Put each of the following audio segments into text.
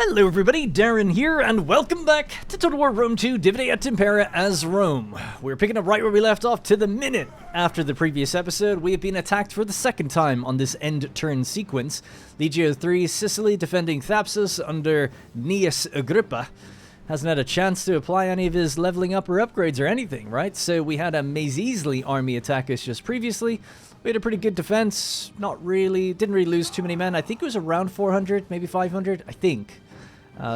Hello everybody, Darren here, and welcome back to Total War Rome 2 Divide et Impera as Rome. We're picking up right where we left off to the minute after the previous episode. We have been attacked for the second time on this end turn sequence. Legio 3, Sicily defending Thapsus under Gnaeus Agrippa. Hasn't had a chance to apply any of his leveling up or upgrades or anything, right? So we had a Maisiesley army attack us just previously. We had a pretty good defense, not really, didn't really lose too many men. I think it was around 400, maybe 500, I think.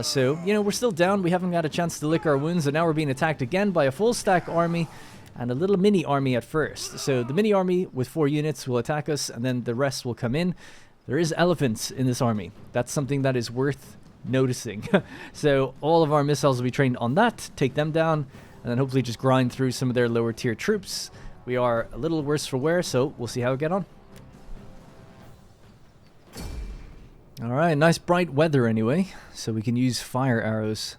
So, you know, we're still down, we haven't got a chance to lick our wounds, and now we're being attacked again by a full stack army and a little mini army at first. So the mini army with 4 units will attack us, and then the rest will come in. There is elephants in this army. That's something that is worth noticing. So all of our missiles will be trained on that, take them down, and then hopefully just grind through some of their lower tier troops. We are a little worse for wear, so we'll see how we get on. Alright, nice bright weather anyway, so we can use fire arrows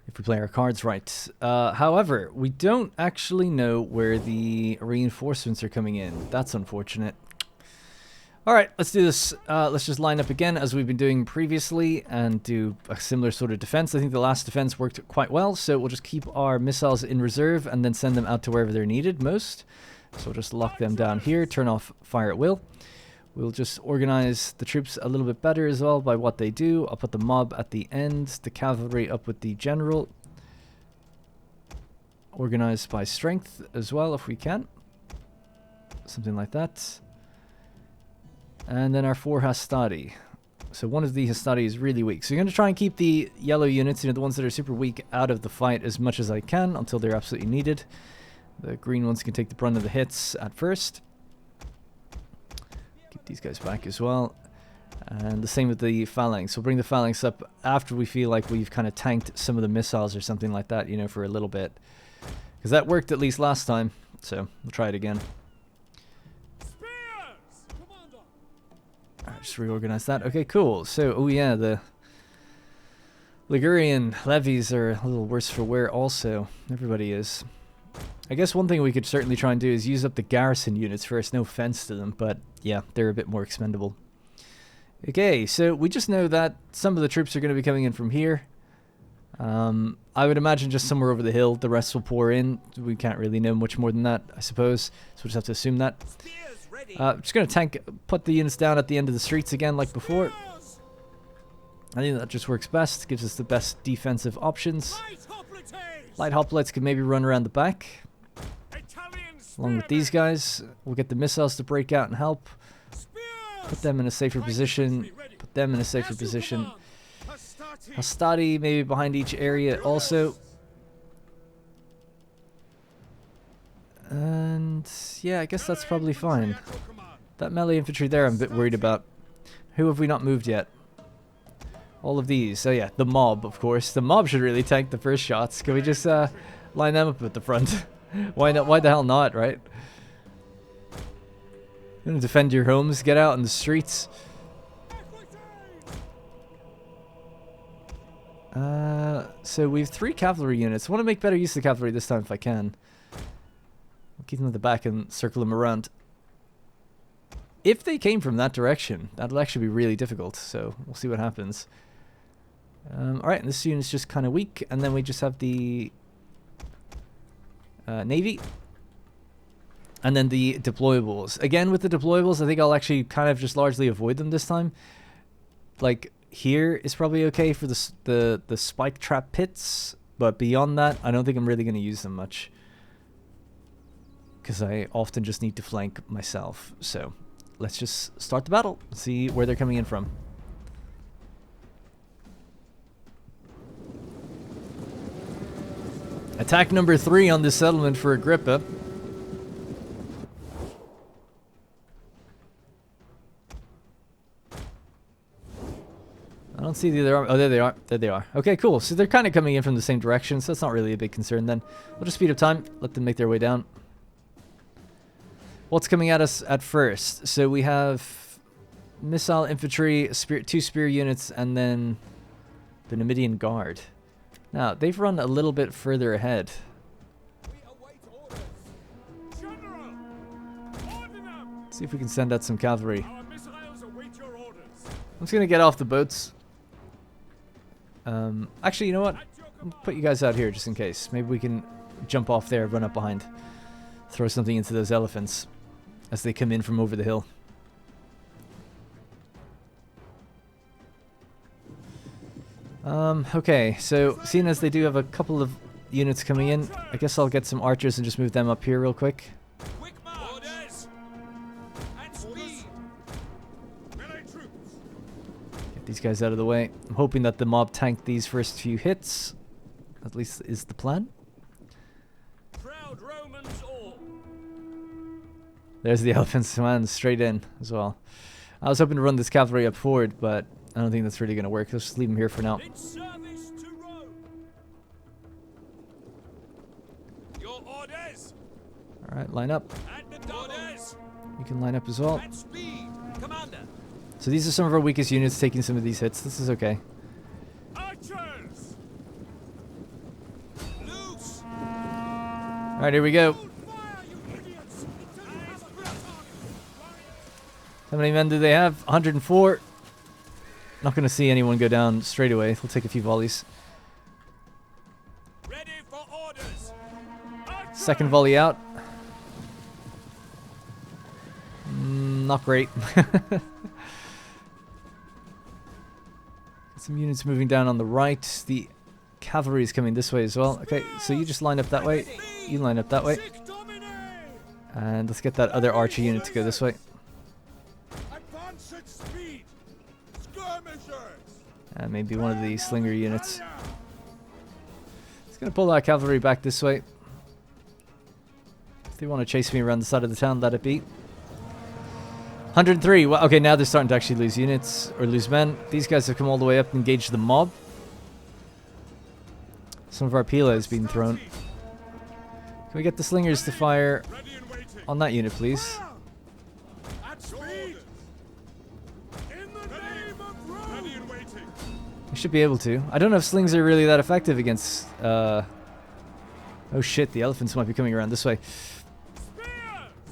if we play our cards right. However, we don't actually know where the reinforcements are coming in. That's unfortunate. Alright, let's do this. Let's just line up again as we've been doing previously and do a similar sort of defense. I think the last defense worked quite well, so we'll just keep our missiles in reserve and then send them out to wherever they're needed most. So we'll just lock them down here, turn off fire at will. We'll just organize the troops a little bit better as well by what they do. I'll put the mob at the end, the cavalry up with the general. Organize by strength as well if we can. Something like that. And then our 4 hastati. So one of the hastati is really weak. So you're going to try and keep the yellow units, you know, the ones that are super weak, out of the fight as much as I can until they're absolutely needed. The green ones can take the brunt of the hits at first. Keep these guys back as well. And the same with the phalanx. We'll bring the phalanx up after we feel like we've kind of tanked some of the missiles or something like that, you know, for a little bit. Because that worked at least last time. So we'll try it again. Alright, just reorganize that. Okay, cool. So, oh yeah, the Ligurian levies are a little worse for wear also. Everybody is. I guess one thing we could certainly try and do is use up the garrison units first. No offense to them, but yeah, they're a bit more expendable. Okay, so we just know that some of the troops are going to be coming in from here. I would imagine just somewhere over the hill. The rest will pour in. We can't really know much more than that, I suppose. So we'll just have to assume that. Just going to put the units down at the end of the streets again like before. I think that just works best. Gives us the best defensive options. Light hoplites can maybe run around the back. Along with these guys. We'll get the missiles to break out and help. Put them in a safer position. Put them in a safer position. Hastati maybe behind each area also. And yeah, I guess that's probably fine. That melee infantry there I'm a bit worried about. Who have we not moved yet? All of these. So yeah, the mob, of course. The mob should really tank the first shots. Can we just line them up at the front? Why not? Why the hell not, right? You want to defend your homes? Get out in the streets. So we have 3 cavalry units. I want to make better use of the cavalry this time if I can. Keep them at the back and circle them around. If they came from that direction, that'll actually be really difficult, so we'll see what happens. Alright, and this unit's just kind of weak, and then we just have the Navy. And then the deployables. Again, with the deployables, I think I'll actually kind of just largely avoid them this time. Like, here is probably okay for the spike trap pits, but beyond that, I don't think I'm really going to use them much. Because I often just need to flank myself. So let's just start the battle and see where they're coming in from. Attack number 3 on this settlement for Agrippa. I don't see the other army. Oh, there they are. There they are. Okay, cool. So they're kind of coming in from the same direction, so that's not really a big concern then. We'll just speed up time, let them make their way down. What's coming at us at first? So we have missile infantry, 2 spear units, and then the Numidian Guard. Now, they've run a little bit further ahead. Let's see if we can send out some cavalry. I'm just going to get off the boats. Actually, you know what? I'll put you guys out here just in case. Maybe we can jump off there, run up behind. Throw something into those elephants as they come in from over the hill. Okay, so seeing as they do have a couple of units coming in, I guess I'll get some archers and just move them up here real quick. Get these guys out of the way. I'm hoping that the mob tank these first few hits. At least is the plan. There's the elephants, man, straight in as well. I was hoping to run this cavalry up forward, but I don't think that's really going to work. Let's just leave them here for now. Alright, line up. You can line up as well. So these are some of our weakest units taking some of these hits. This is okay. Alright, here we go. How many men do they have? 104. Not going to see anyone go down straight away. We'll take a few volleys. Ready for orders. Second volley out. Not great. Some units moving down on the right. The cavalry is coming this way as well. Okay, so you just line up that way. You line up that way. And let's get that other archer unit to go this way. And maybe one of the slinger units. It's going to pull that cavalry back this way. If they want to chase me around the side of the town, let it be. 103. Well, okay, now they're starting to actually lose units or lose men. These guys have come all the way up and engaged the mob. Some of our Pila is being thrown. Can we get the slingers to fire on that unit, please? We should be able to. I don't know if slings are really that effective against... Oh shit, the elephants might be coming around this way.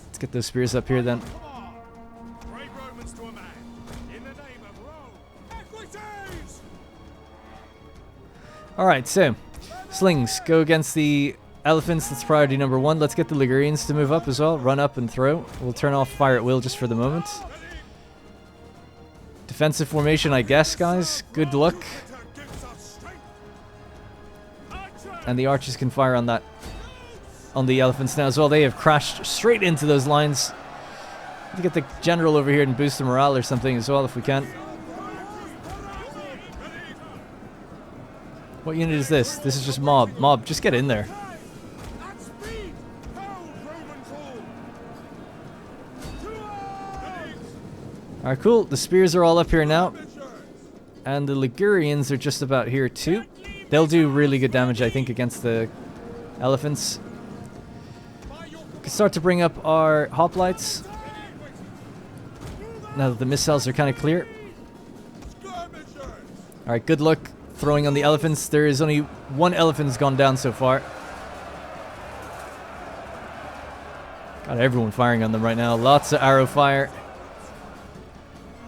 Let's get those spears up here then. Alright, so slings go against the elephants. That's priority number 1. Let's get the Ligurians to move up as well. Run up and throw. We'll turn off fire at will just for the moment. Defensive formation, I guess, guys. Good luck. And the archers can fire on that, on the elephants now as well. They have crashed straight into those lines. Let's get the general over here and boost the morale or something as well if we can. What unit is this? This is just mob. Mob, just get in there. Alright, cool. The spears are all up here now. And the Ligurians are just about here too. They'll do really good damage, I think, against the elephants. We can start to bring up our hoplites. Now that the missiles are kind of clear. Alright, good luck throwing on the elephants. There is only one elephant's gone down so far. Got everyone firing on them right now. Lots of arrow fire.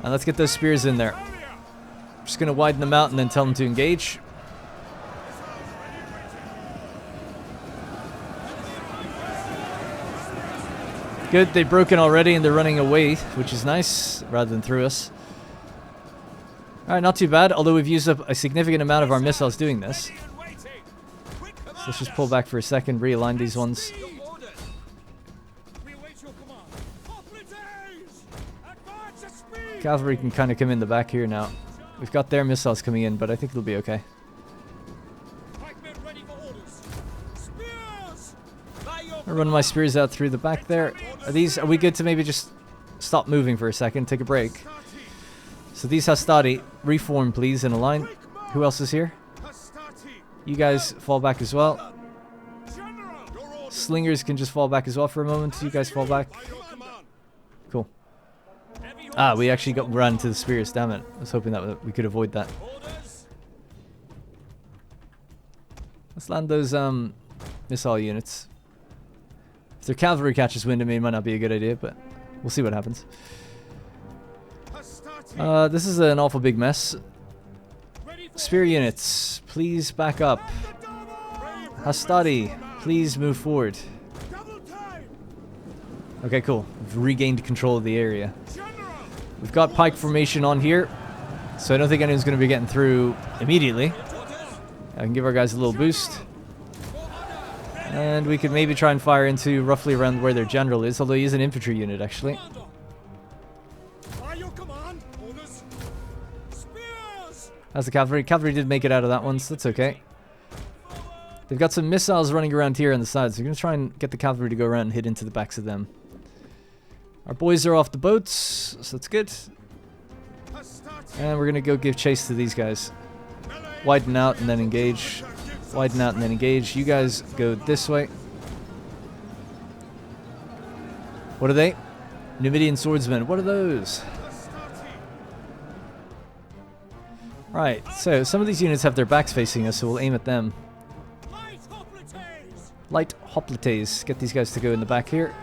And let's get those spears in there. Just going to widen them out and then tell them to engage. Good, they've broken already and they're running away, which is nice, rather than through us. Alright, not too bad, although we've used up a significant amount of our missiles doing this. So let's just pull back for a second, realign these ones. Cavalry can kind of come in the back here now. We've got their missiles coming in, but I think it'll be okay. I'll run my spears out through the back there. Are we good to maybe just stop moving for a second, take a break? So these Hastati, reform please in a line. Who else is here? You guys fall back as well. Slingers can just fall back as well for a moment. You guys fall back. Cool. Ah, we actually ran into the spears, damn it. I was hoping that we could avoid that. Let's land those missile units. If their cavalry catches wind of me, it might not be a good idea, but we'll see what happens. This is an awful big mess. Spear units, please back up. Hastati, please move forward. Okay, cool. We've regained control of the area. We've got pike formation on here, so I don't think anyone's going to be getting through immediately. I can give our guys a little boost. And we could maybe try and fire into roughly around where their general is, although he is an infantry unit, actually. How's the cavalry? Cavalry did make it out of that one, so that's okay. They've got some missiles running around here on the sides, so we're going to try and get the cavalry to go around and hit into the backs of them. Our boys are off the boats, so that's good. And we're going to go give chase to these guys. Widen out and then engage. Widen out and then engage. You guys go this way. What are they? Numidian swordsmen. What are those? Right, so some of these units have their backs facing us, so we'll aim at them. Light hoplites. Get these guys to go in the back here.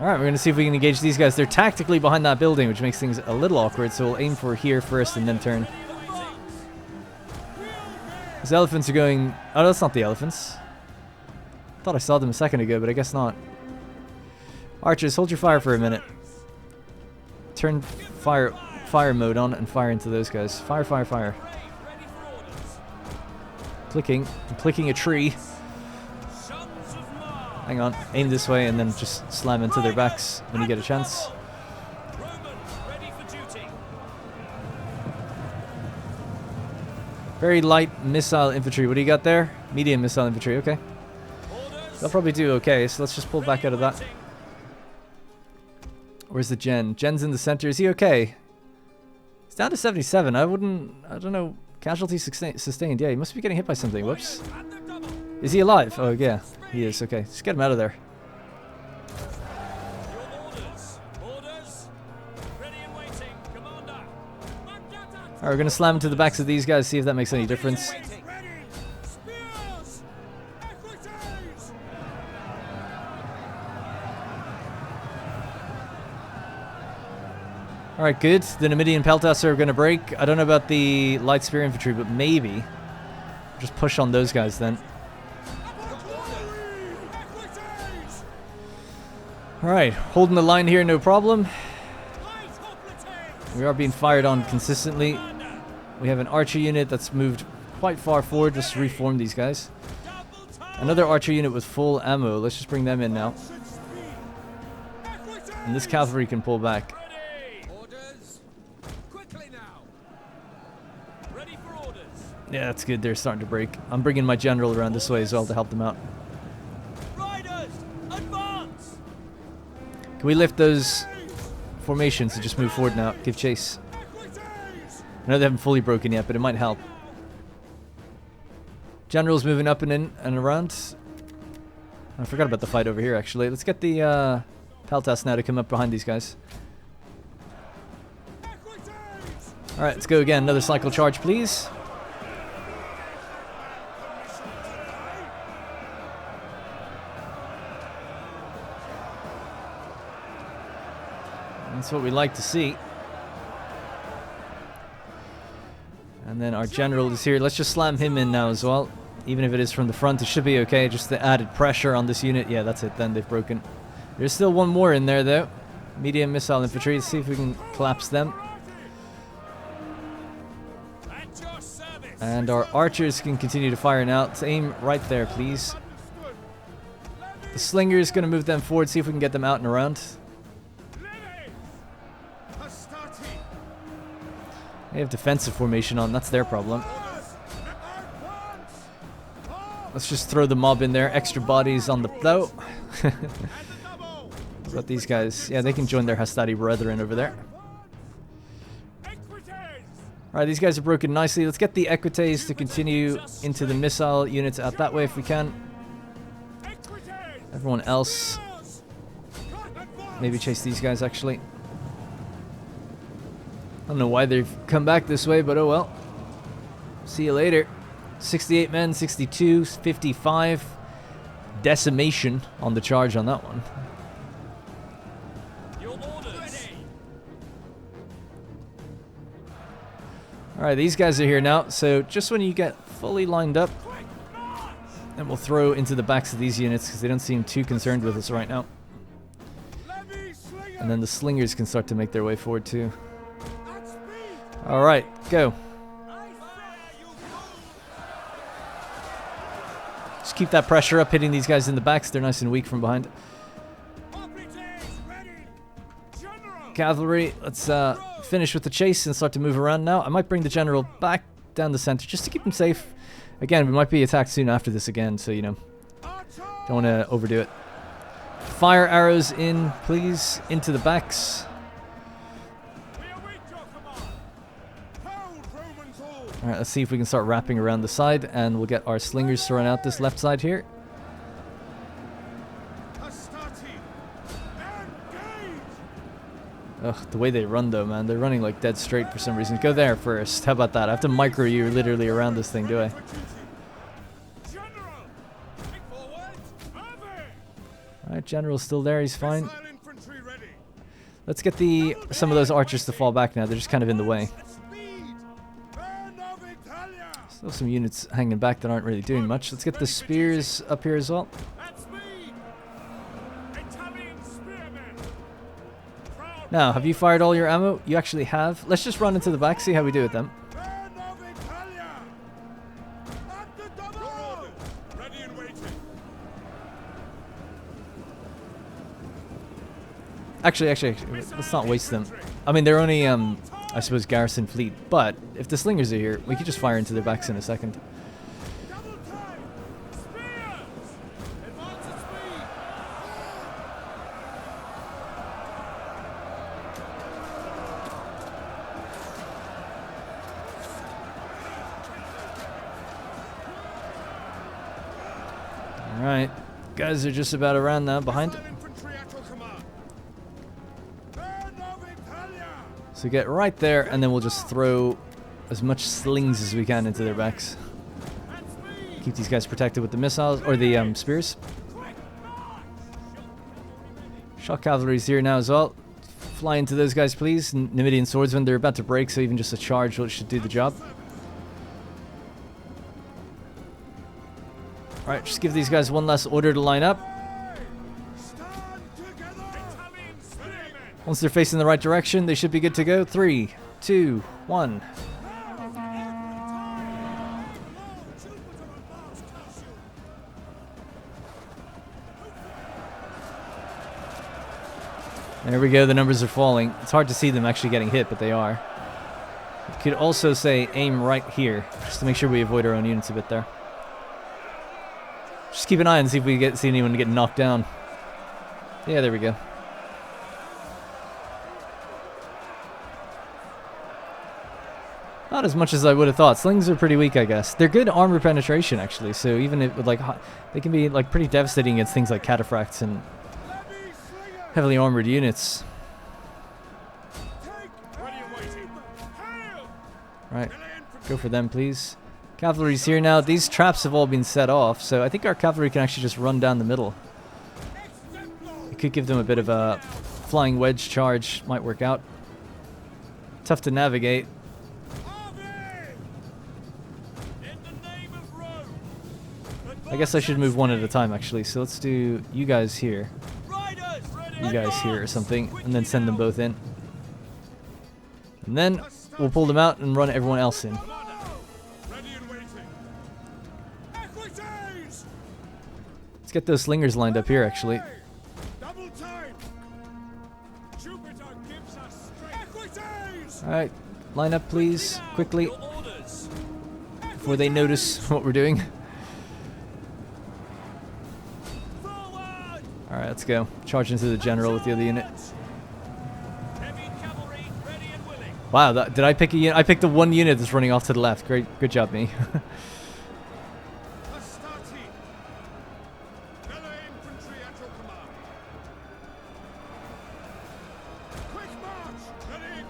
Alright, we're going to see if we can engage these guys. They're tactically behind that building, which makes things a little awkward, so we'll aim for here first and then turn. These elephants are going... Oh, that's not the elephants. Thought I saw them a second ago, but I guess not. Archers, hold your fire for a minute. Turn fire mode on and fire into those guys. Fire, fire, fire. Clicking. I'm clicking a tree. Hang on. Aim this way and then just slam into their backs when you get a chance. Very light missile infantry. What do you got there? Medium missile infantry. Okay. They'll probably do okay, so let's just pull back out of that. Where's the Gen? Gen's in the center. Is he okay? He's down to 77. I don't know. Casualty sustained. Yeah, he must be getting hit by something. Whoops. Is he alive? Oh, yeah. He is. Okay. Just get him out of there. Alright, we're going to slam into the backs of these guys, see if that makes any difference. Alright, good. The Numidian Peltas are going to break. I don't know about the light spear infantry, but maybe. Just push on those guys then. Alright, holding the line here, no problem. We are being fired on consistently. We have an archer unit that's moved quite far forward. Let's reform these guys. Another archer unit with full ammo. Let's just bring them in now. And this cavalry can pull back. Yeah, that's good. They're starting to break. I'm bringing my general around this way as well to help them out. Can we lift those formations and just move forward now? Give chase. I know they haven't fully broken yet, but it might help. General's moving up and in and around. I forgot about the fight over here, actually. Let's get the Peltas now to come up behind these guys. Alright, let's go again. Another cycle charge, please. That's what we like to see. And then our general is here. Let's just slam him in now as well. Even if it is from the front, it should be okay. Just the added pressure on this unit. Yeah, that's it. Then they've broken. There's still one more in there, though. Medium missile infantry. Let's see if we can collapse them. And our archers can continue to fire now. Let's aim right there, please. The slinger is going to move them forward. See if we can get them out and around. They have defensive formation on, that's their problem. Let's just throw the mob in there, extra bodies on the plow. But these guys, yeah, they can join their Hastati brethren over there. Alright, these guys are broken nicely. Let's get the Equites to continue into the missile units out that way if we can. Everyone else, maybe chase these guys actually. I don't know why they've come back this way, but oh well. See you later. 68 men, 62, 55. Decimation on the charge on that one. Alright, these guys are here now, so just when you get fully lined up, then we'll throw into the backs of these units because they don't seem too concerned with us right now. And then the slingers can start to make their way forward too. Alright, go. Just keep that pressure up, hitting these guys in the backs. They're nice and weak from behind. Cavalry, let's finish with the chase and start to move around now. I might bring the general back down the center just to keep him safe. Again, we might be attacked soon after this again, so, you know, don't want to overdo it. Fire arrows in, please, into the backs. Alright, let's see if we can start wrapping around the side, and we'll get our slingers to run out this left side here. Ugh, the way they run though, man. They're running like dead straight for some reason. Go there first. How about that? I have to micro you literally around this thing, do I? Alright, General's still there. He's fine. Let's get some of those archers to fall back now. They're just kind of in the way. Still some units hanging back that aren't really doing much. Let's get the spears up here as well. Now, have you fired all your ammo? You actually have. Let's just run into the back, see how we do with them. Actually, let's not waste them. I mean, they're only, I suppose, garrison fleet. But if the slingers are here, we could just fire into their backs in a second. Alright, guys are just about around now, behind. So get right there, and then we'll just throw as much slings as we can into their backs. Keep these guys protected with the missiles, or the spears. Shock cavalry's here now as well. Fly into those guys, please. Numidian swordsmen, they're about to break, so even just a charge should do the job. Alright, just give these guys one last order to line up. Once they're facing the right direction, they should be good to go. 3, 2, 1. There we go, the numbers are falling. It's hard to see them actually getting hit, but they are. You could also say aim right here, just to make sure we avoid our own units a bit there. Just keep an eye and see if we see anyone get knocked down. Yeah, there we go. Not as much as I would have thought. Slings are pretty weak, I guess. They're good armor penetration, actually. So even if with they can be like pretty devastating against things like cataphracts and heavily armored units. Right, go for them, please. Cavalry's here now. These traps have all been set off, so I think our cavalry can actually just run down the middle. It could give them a bit of a flying wedge charge. Might work out. Tough to navigate. I guess I should move one at a time, actually. So let's do you guys here. You guys here or something, and then send them both in. And then we'll pull them out and run everyone else in. Let's get those slingers lined up here, actually. Alright, line up please, quickly, before they notice what we're doing. Alright, let's go. Charge into the general with the other unit. Wow, did I pick a unit? I picked the one unit that's running off to the left. Great, good job, me.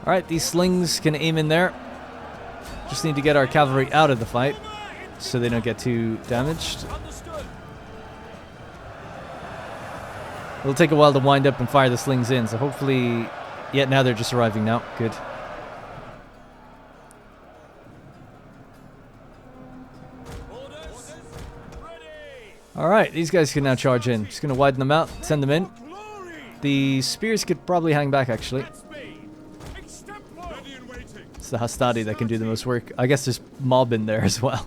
Alright, these slings can aim in there. Just need to get our cavalry out of the fight so they don't get too damaged. It'll take a while to wind up and fire the slings in, so hopefully... Yeah, now they're just arriving now. Good. Alright, these guys can now charge in. Just gonna widen them out, send them in. The spears could probably hang back, actually. It's the Hastati that can do the most work. I guess there's mob in there as well.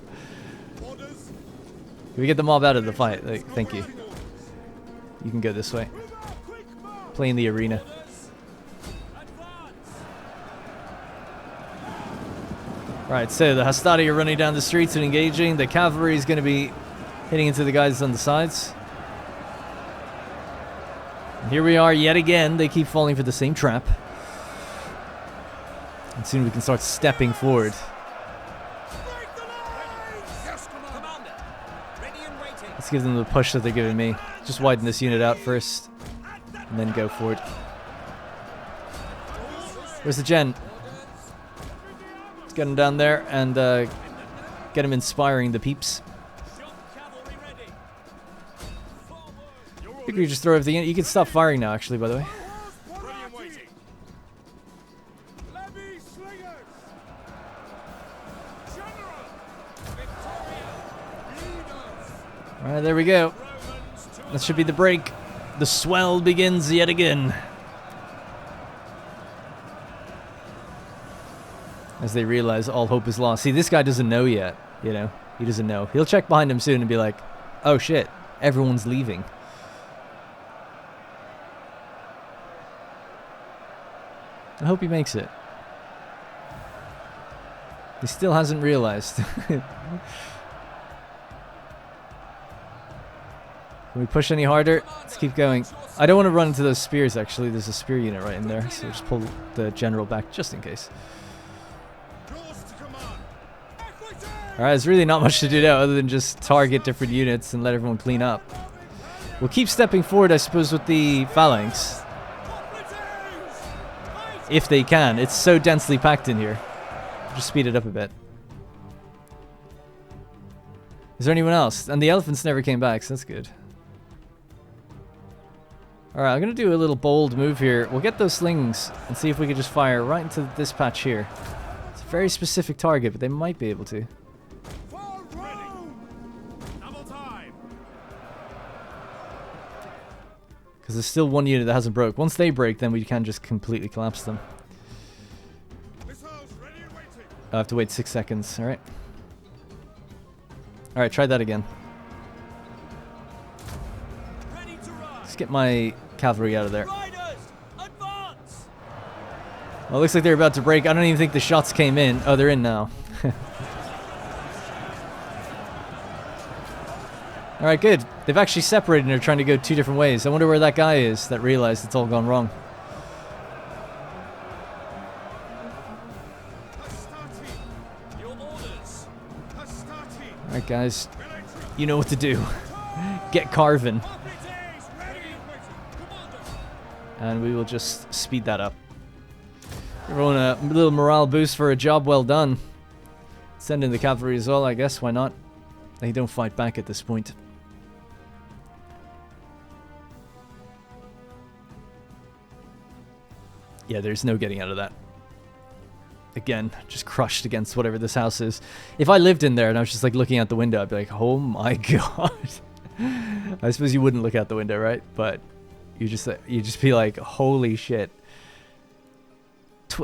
Can we get the mob out of the fight? Like, thank you. You can go this way. Play in the arena. Right, so the Hastati are running down the streets and engaging. The cavalry is going to be hitting into the guys on the sides. And here we are yet again. They keep falling for the same trap. And soon we can start stepping forward. Let's give them the push that they're giving me. Just widen this unit out first, and then go for it. Where's the gen? Let's get him down there and get him inspiring the peeps. I think we just throw everything in. You can stop firing now, actually, by the way. Alright, there we go. That should be the break. The swell begins yet again. As they realize all hope is lost. See, this guy doesn't know yet, you know? He doesn't know. He'll check behind him soon and be like, oh shit, everyone's leaving. I hope he makes it. He still hasn't realized. Can we push any harder? Let's keep going. I don't want to run into those spears, actually. There's a spear unit right in there, so we'll just pull the general back just in case. Alright, there's really not much to do now other than just target different units and let everyone clean up. We'll keep stepping forward, I suppose, with the phalanx. If they can. It's so densely packed in here. Just speed it up a bit. Is there anyone else? And the elephants never came back, so that's good. Alright, I'm going to do a little bold move here. We'll get those slings and see if we can just fire right into this patch here. It's a very specific target, but they might be able to. Because there's still one unit that hasn't broke. Once they break, then we can just completely collapse them. I have to wait 6 seconds, alright? Alright, try that again. Let's get my cavalry out of there. Well, it looks like they're about to break. I don't even think the shots came in. Oh, they're in now. Alright, good. They've actually separated and they're trying to go 2 different ways. I wonder where that guy is that realized it's all gone wrong. Alright, guys. You know what to do. Get carving. And we will just speed that up. Everyone a little morale boost for a job well done. Send in the cavalry as well, I guess. Why not? They don't fight back at this point. Yeah, there's no getting out of that. Again, just crushed against whatever this house is. If I lived in there and I was just like looking out the window, I'd be like, oh my god. I suppose you wouldn't look out the window, right? But you just be like, holy shit.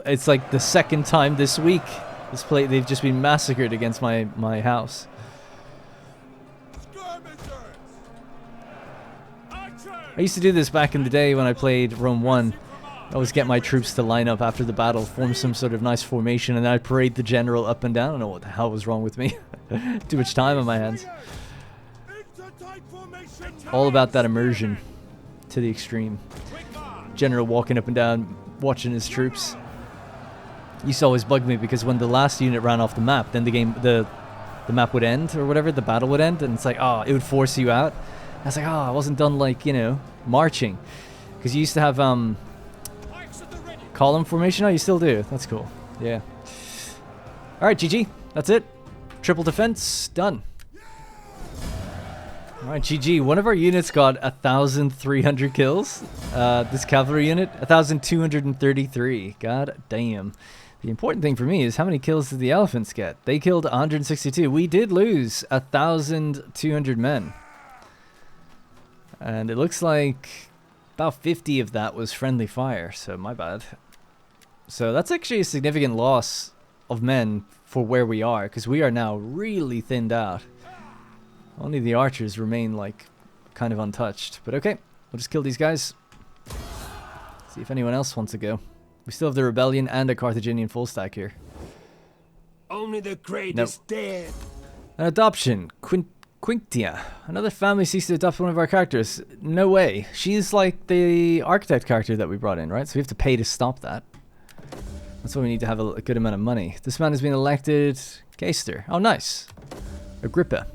It's like the second time this week they've just been massacred against my house. I used to do this back in the day when I played Rome 1. I always get my troops to line up after the battle, form some sort of nice formation, and then I'd parade the general up and down. I don't know what the hell was wrong with me. Too much time on my hands. All about that immersion to the extreme. General walking up and down, watching his troops. Used to always bug me because when the last unit ran off the map, then the map would end or whatever, the battle would end, and it's like, oh, it would force you out. I was like, oh, I wasn't done, like, you know, marching. Because you used to have column formation. Oh, you still do. That's cool. Yeah. Alright, GG. That's it. Triple defense. Done. Alright, GG. One of our units got 1,300 kills. This cavalry unit, 1,233. God damn. The important thing for me is how many kills did the elephants get? They killed 162. We did lose 1,200 men. And it looks like about 50 of that was friendly fire, so my bad. So that's actually a significant loss of men for where we are, because we are now really thinned out. Only the archers remain, like, kind of untouched. But okay, we'll just kill these guys. See if anyone else wants to go. We still have the rebellion and a Carthaginian full stack here. Only the great is dead. An adoption. Quintia. Another family seeks to adopt one of our characters. No way. She's like the architect character that we brought in, right? So we have to pay to stop that. That's why we need to have a good amount of money. This man has been elected Caster. Oh, nice. Agrippa.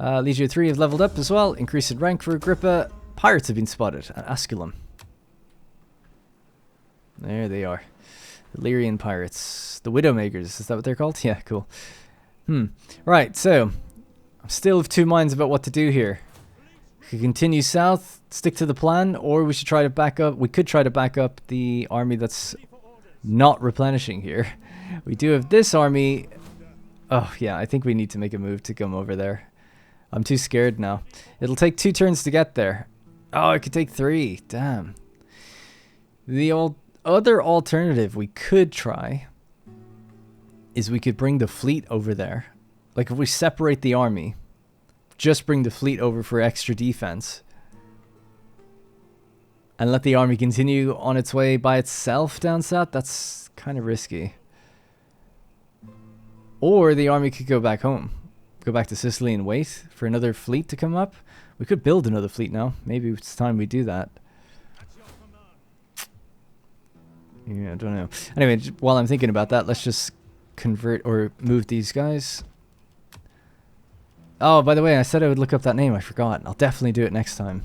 Legio 3 have leveled up as well. Increase in rank for Agrippa. Pirates have been spotted at Asculum. There they are. Illyrian pirates. The Widowmakers. Is that what they're called? Yeah, cool. Right, so I'm still of two minds about what to do here. We could continue south, stick to the plan, or we should try to back up. We could try to back up the army that's not replenishing here. We do have this army. Oh, yeah, I think we need to make a move to come over there. I'm too scared now. It'll take 2 turns to get there. Oh, it could take 3. Damn. The other alternative we could try is we could bring the fleet over there. Like, if we separate the army, just bring the fleet over for extra defense, and let the army continue on its way by itself down south. That's kind of risky. Or the army could go back home. Go back to Sicily and wait for another fleet to come up. We could build another fleet now. Maybe it's time we do that. Yeah, I don't know. Anyway, while I'm thinking about that, let's just convert or move these guys. Oh, by the way, I said I would look up that name. I forgot. I'll definitely do it next time.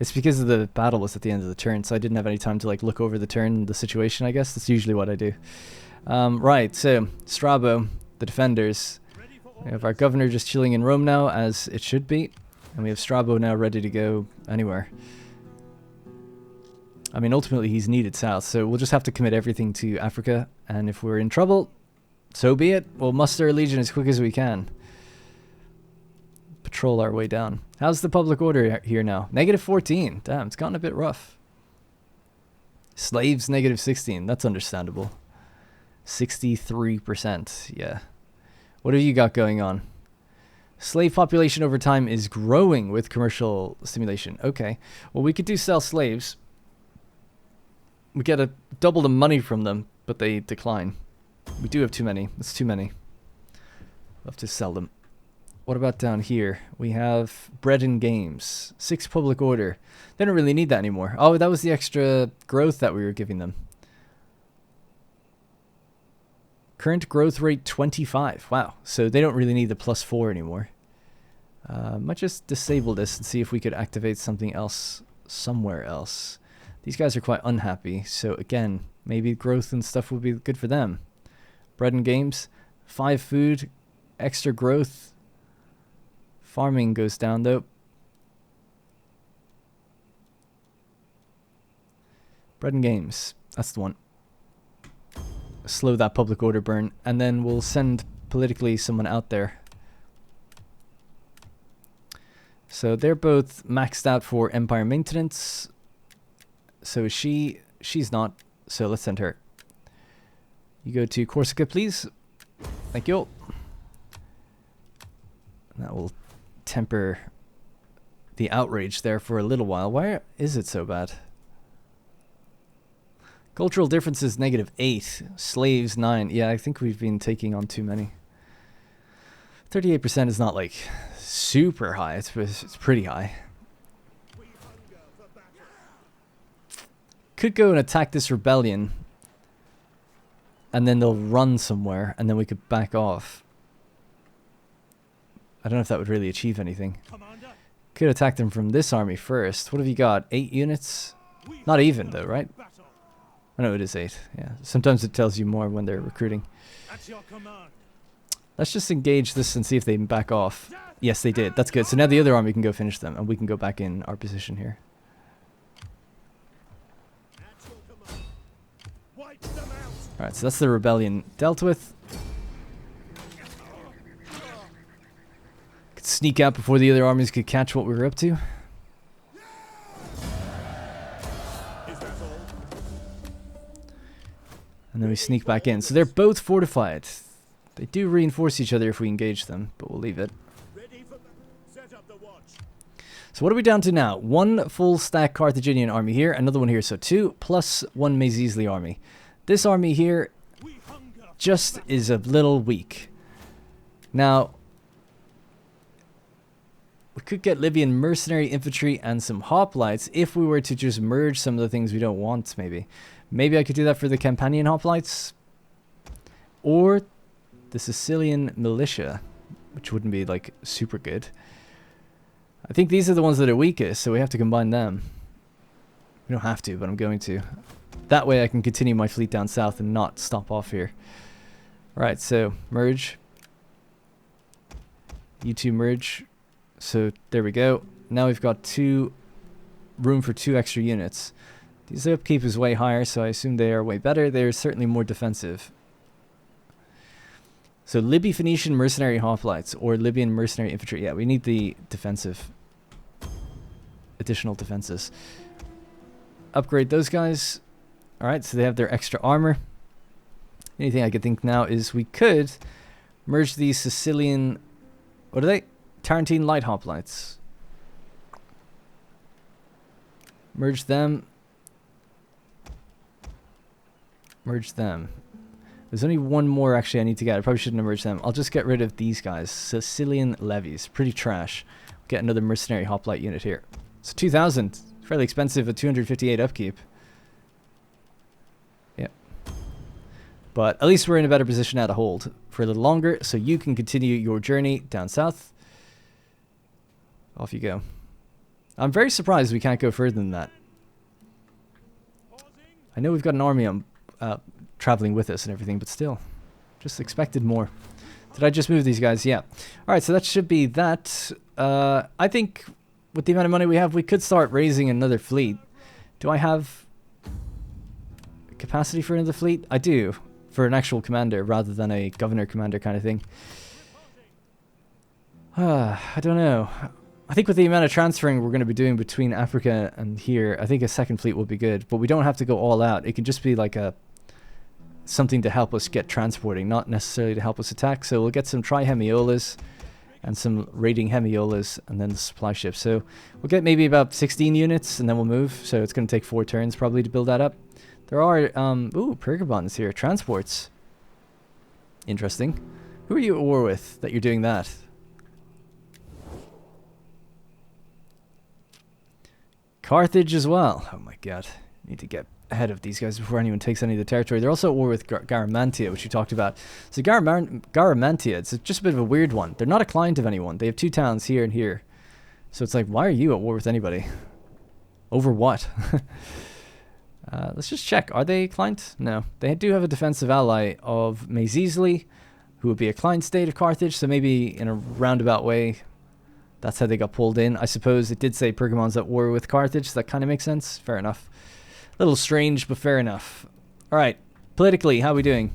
It's because of the battle was at the end of the turn, so I didn't have any time to like look over the turn, the situation, I guess. That's usually what I do. Right, so Strabo, the defenders. We have our governor just chilling in Rome now, as it should be. And we have Strabo now ready to go anywhere. I mean, ultimately he's needed south, so we'll just have to commit everything to Africa. And if we're in trouble, so be it. We'll muster a legion as quick as we can. Patrol our way down. How's the public order here now? -14. Damn, it's gotten a bit rough. Slaves, -16. That's understandable. 63%. Yeah. What have you got going on? Slave population over time is growing with commercial stimulation. Okay. Well, we could do sell slaves. We get double the money from them, but they decline. We do have too many. That's too many. We'll have to sell them. What about down here? We have bread and games. 6 public order. They don't really need that anymore. Oh, that was the extra growth that we were giving them. Current growth rate 25. Wow. So they don't really need the +4 anymore. Might just disable this and see if we could activate something else somewhere else. These guys are quite unhappy. So again, maybe growth and stuff would be good for them. Bread and games. 5 food. Extra growth. Farming goes down though. Bread and games. That's the one. Slow that public order burn, and then we'll send politically someone out there. So they're both maxed out for empire maintenance. So is she? She's not. So let's send her. You go to Corsica, please. Thank you. That will temper the outrage there for a little while. Why is it so bad? Cultural differences -8. Slaves 9. Yeah, I think we've been taking on too many. 38% is not like super high. It's pretty high. Could go and attack this rebellion, and then they'll run somewhere, and then we could back off. I don't know if that would really achieve anything. Could attack them from this army first. What have you got? 8 units? Not even though, right? Oh no, it is 8. Yeah. Sometimes it tells you more when they're recruiting. Let's just engage this and see if they back off. Yes, they did. That's good. So now the other army can go finish them, and we can go back in our position here. Alright, so that's the rebellion dealt with. Could sneak out before the other armies could catch what we were up to. And then we sneak back in. So they're both fortified. They do reinforce each other if we engage them, but we'll leave it. So what are we down to now? 1 full stack Carthaginian army here, another one here. So 2 plus 1 Maisiesley army. This army here just is a little weak. Now, we could get Libyan mercenary infantry and some hoplites if we were to just merge some of the things we don't want, maybe. Maybe I could do that for the Campanian hoplites. Or the Sicilian militia, which wouldn't be, like, super good. I think these are the ones that are weakest, so we have to combine them. We don't have to, but I'm going to. That way I can continue my fleet down south and not stop off here. Alright, so merge. You two merge. So there we go. Now we've got room for 2 extra units. These upkeep is way higher, so I assume they are way better. They're certainly more defensive. So Libby Phoenician mercenary hoplites or Libyan mercenary infantry. Yeah, we need the defensive. Additional defenses. Upgrade those guys. Alright, so they have their extra armor. Anything I could think now is we could merge these Sicilian... What are they? Tarentine light hoplites. Merge them. Merge them. There's only one more actually I need to get. I probably shouldn't have merged them. I'll just get rid of these guys. Sicilian levies. Pretty trash. Get another mercenary hoplite unit here. It's 2,000. Fairly expensive at 258 upkeep. Yep. But at least we're in a better position now to hold for a little longer, so you can continue your journey down south. Off you go. I'm very surprised we can't go further than that. I know we've got an army traveling with us and everything, but still. Just expected more. Did I just move these guys? Yeah. Alright, so that should be that. I think with the amount of money we have, we could start raising another fleet. Do I have capacity for another fleet? I do. For an actual commander rather than a governor commander kind of thing. I don't know. I think with the amount of transferring we're going to be doing between Africa and here, I think a second fleet will be good. But we don't have to go all out. It can just be like something to help us get transporting, not necessarily to help us attack. So we'll get some tri-hemiolas and some raiding hemiolas and then the supply ships. So we'll get maybe about 16 units and then we'll move. So it's going to take 4 turns probably to build that up. There are, Pergabons here. Transports. Interesting. Who are you at war with that you're doing that? Carthage as well. Oh my god. Need to get ahead of these guys before anyone takes any of the territory. They're also at war with Garamantia, which we talked about. So Garamantia, it's just a bit of a weird one. They're not a client of anyone. They have 2 towns here and here. So it's like, why are you at war with anybody? Over what? Let's just check. Are they a client? No. They do have a defensive ally of Maisiesley, who would be a client state of Carthage. So maybe in a roundabout way, that's how they got pulled in. I suppose it did say Pergamon's at war with Carthage. So that kind of makes sense. Fair enough. A little strange, but fair enough. Alright. Politically, how are we doing?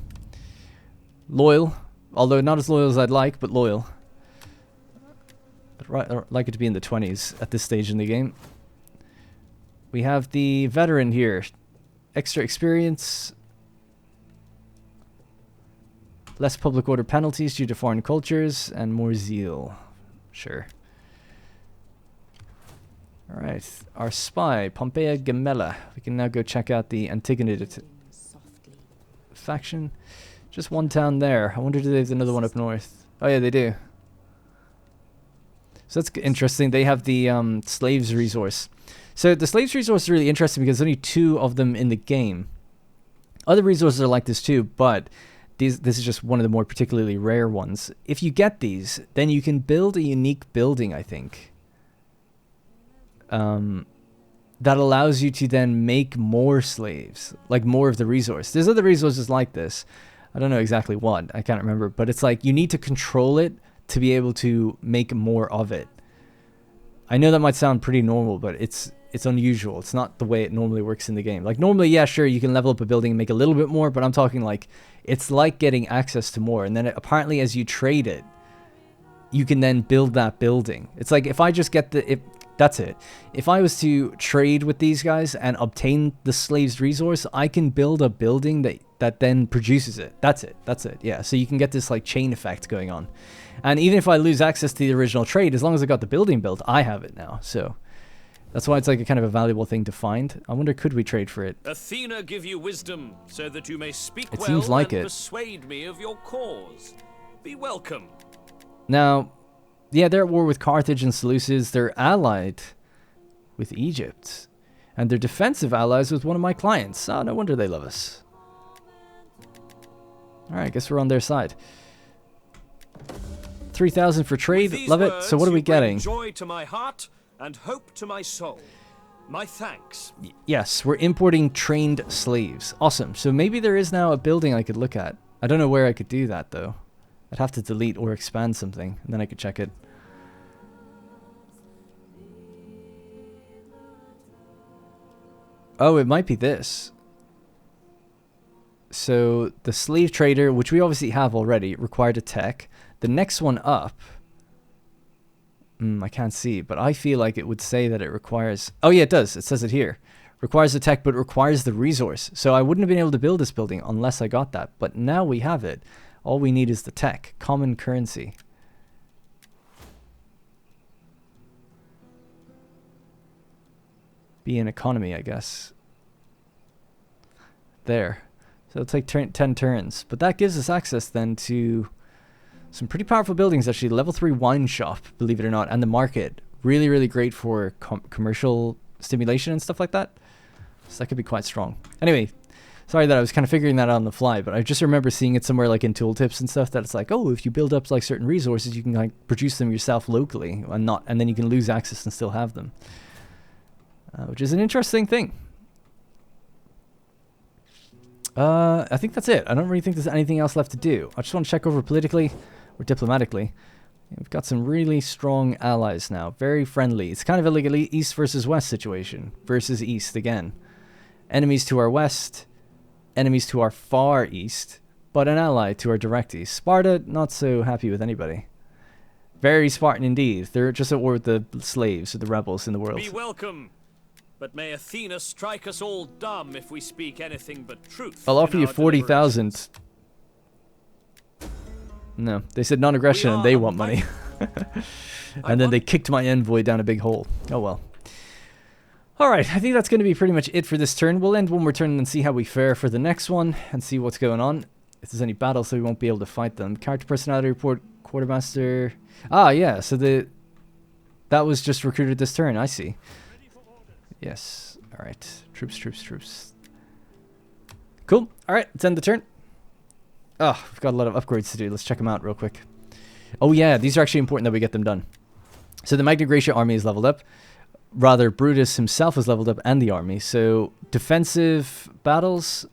Loyal. Although not as loyal as I'd like, but loyal. I'd like it to be in the 20s at this stage in the game. We have the veteran here. Extra experience. Less public order penalties due to foreign cultures. And more zeal. Sure. Alright. Our spy, Pompeia Gemella. We can now go check out the Antigonid faction. Just one town there. I wonder do they have another one up north. Oh yeah, they do. So that's interesting. They have the slaves resource. So the slaves resource is really interesting because there's only 2 of them in the game. Other resources are like this too, but this is just one of the more particularly rare ones. If you get these, then you can build a unique building, I think. That allows you to then make more slaves, like more of the resource. There's other resources like this. I don't know exactly what. I can't remember, but it's like you need to control it to be able to make more of it. I know that might sound pretty normal, but it's unusual. It's not the way it normally works in the game. Like normally, yeah, sure, you can level up a building and make a little bit more, but I'm talking like it's like getting access to more. And then apparently as you trade it, you can then build that building. It's like if I just get That's it. If I was to trade with these guys and obtain the slave's resource, I can build a building that then produces it. That's it. That's it. Yeah. So you can get this like chain effect going on. And even if I lose access to the original trade, as long as I got the building built, I have it now. So that's why it's like a kind of a valuable thing to find. I wonder, could we trade for it? Athena give you wisdom so that you may speak it well seems like and it. persuade me of your cause. Be welcome. Now, yeah, they're at war with Carthage and Seleucus. They're allied with Egypt. And they're defensive allies with one of my clients. Oh, no wonder they love us. Alright, I guess we're on their side. 3,000 for trade. Love it. So what are we getting? Joy to my heart and hope to my soul. My thanks. Yes, we're importing trained slaves. Awesome. So maybe there is now a building I could look at. I don't know where I could do that, though. I'd have to delete or expand something, and then I could check it. Oh, it might be this. So, the slave trader, which we obviously have already, required a tech. The next one up... I can't see, but I feel like it would say that it requires... Oh, yeah, it does. It says it here. Requires a tech, but requires the resource. So, I wouldn't have been able to build this building unless I got that. But now we have it. All we need is the tech. Common currency. Be an economy, I guess. There. So it'll take 10 turns. But that gives us access then to some pretty powerful buildings, actually. Level 3 wine shop, believe it or not. And the market. Really, really great for commercial stimulation and stuff like that. So that could be quite strong. Anyway. Sorry that I was kind of figuring that out on the fly, but I just remember seeing it somewhere like in tooltips and stuff that it's like, oh, if you build up like certain resources, you can like produce them yourself locally and then you can lose access and still have them. Which is an interesting thing. I think that's it. I don't really think there's anything else left to do. I just want to check over politically or diplomatically. We've got some really strong allies now. Very friendly. It's kind of a like east versus west situation. Versus east again. Enemies to our west. Enemies to our far east, but an ally to our direct east. Sparta, not so happy with anybody. Very Spartan indeed. They're just at war with the slaves or the rebels in the world. Be welcome, but may Athena strike us all dumb if we speak anything but truth. I'll offer you 40,000. No, they said non-aggression and they want money. And then they kicked my envoy down a big hole. Oh well. Alright, I think that's going to be pretty much it for this turn. We'll end one more turn and see how we fare for the next one and see what's going on. If there's any battles, so we won't be able to fight them. Character personality report, quartermaster. Ah, yeah, so that was just recruited this turn, I see. Yes, alright. Troops. Cool, alright, let's end the turn. Oh, we've got a lot of upgrades to do. Let's check them out real quick. Oh yeah, these are actually important that we get them done. So the Magna Graecia army is leveled up. Rather, Brutus himself is leveled up and the army. So, defensive battles,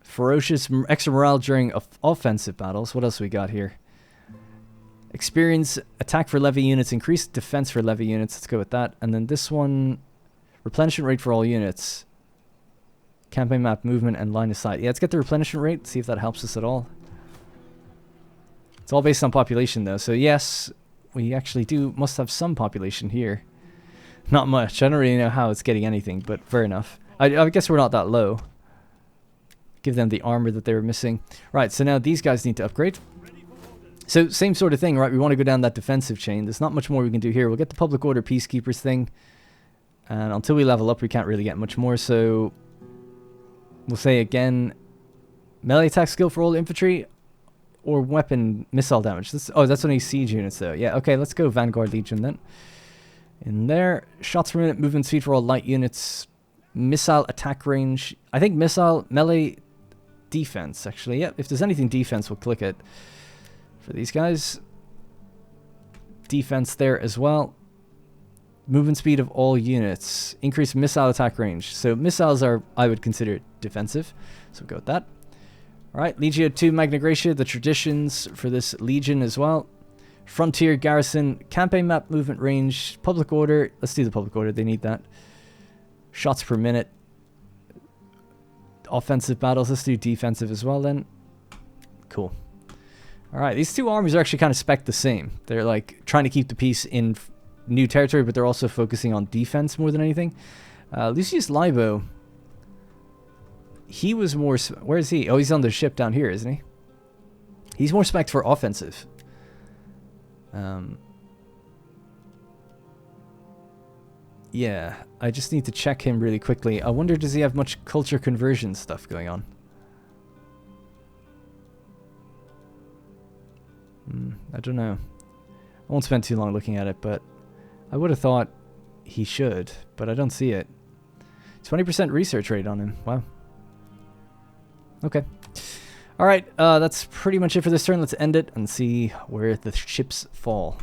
ferocious extra morale during offensive battles. What else we got here? Experience, attack for levy units, increased defense for levy units. Let's go with that. And then this one, replenishment rate for all units. Campaign map, movement, and line of sight. Yeah, let's get the replenishment rate, see if that helps us at all. It's all based on population, though. So, yes, we actually must have some population here. Not much. I don't really know how it's getting anything, but fair enough. I guess we're not that low. Give them the armor that they were missing. Right, so now these guys need to upgrade. So, same sort of thing, right? We want to go down that defensive chain. There's not much more we can do here. We'll get the public order peacekeepers thing. And until we level up, we can't really get much more. So, we'll say again, melee attack skill for all infantry or weapon missile damage. That's only siege units, though. Yeah, okay, let's go Vanguard Legion then. In there, shots per minute, movement speed for all light units, missile attack range. I think missile, melee, defense, actually. Yep, if there's anything defense, we'll click it. For these guys. Defense there as well. Movement speed of all units. Increased missile attack range. So missiles are, I would consider, defensive. So we'll go with that. Alright, Legio 2 Magna Graecia, the traditions for this legion as well. Frontier, garrison, campaign map, movement range, public order. Let's do the public order, they need that. Shots per minute. Offensive battles, let's do defensive as well then. Cool. Alright, these two armies are actually kind of spec the same. They're like trying to keep the peace in new territory, but they're also focusing on defense more than anything. Lucius Libo, he was more... Where is he? Oh, he's on the ship down here, isn't he? He's more spec'd for offensive. Yeah, I just need to check him really quickly. I wonder, does he have much culture conversion stuff going on? I don't know. I won't spend too long looking at it, but I would have thought he should, but I don't see it. 20% research rate on him. Wow. Okay. Alright, that's pretty much it for this turn. Let's end it and see where the ships fall.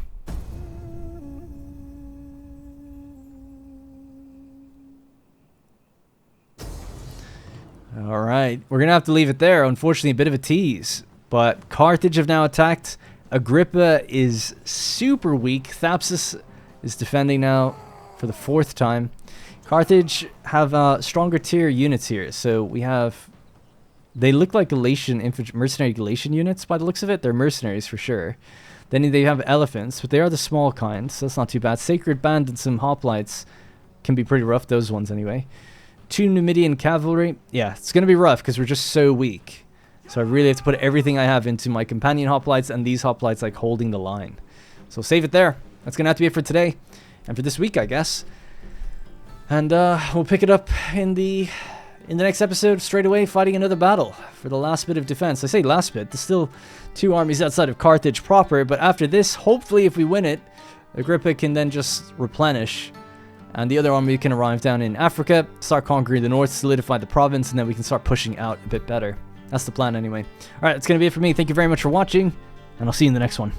Alright, we're going to have to leave it there. Unfortunately, a bit of a tease. But Carthage have now attacked. Agrippa is super weak. Thapsus is defending now for the 4th time. Carthage have stronger tier units here. So we have... They look like mercenary Galatian units by the looks of it. They're mercenaries for sure. Then they have elephants, but they are the small kind, so that's not too bad. Sacred Band and some hoplites can be pretty rough, those ones anyway. 2 Numidian cavalry. Yeah, it's going to be rough because we're just so weak. So I really have to put everything I have into my companion hoplites and these hoplites like holding the line. So save it there. That's going to have to be it for today and for this week, I guess. And we'll pick it up in the next episode straight away, fighting another battle for the last bit of defense. I say last bit. There's still 2 armies outside of Carthage proper, but after this, hopefully if we win it, Agrippa can then just replenish. And the other army can arrive down in Africa, start conquering the north, solidify the province, and then we can start pushing out a bit better. That's the plan anyway. Alright, that's going to be it for me. Thank you very much for watching, and I'll see you in the next one.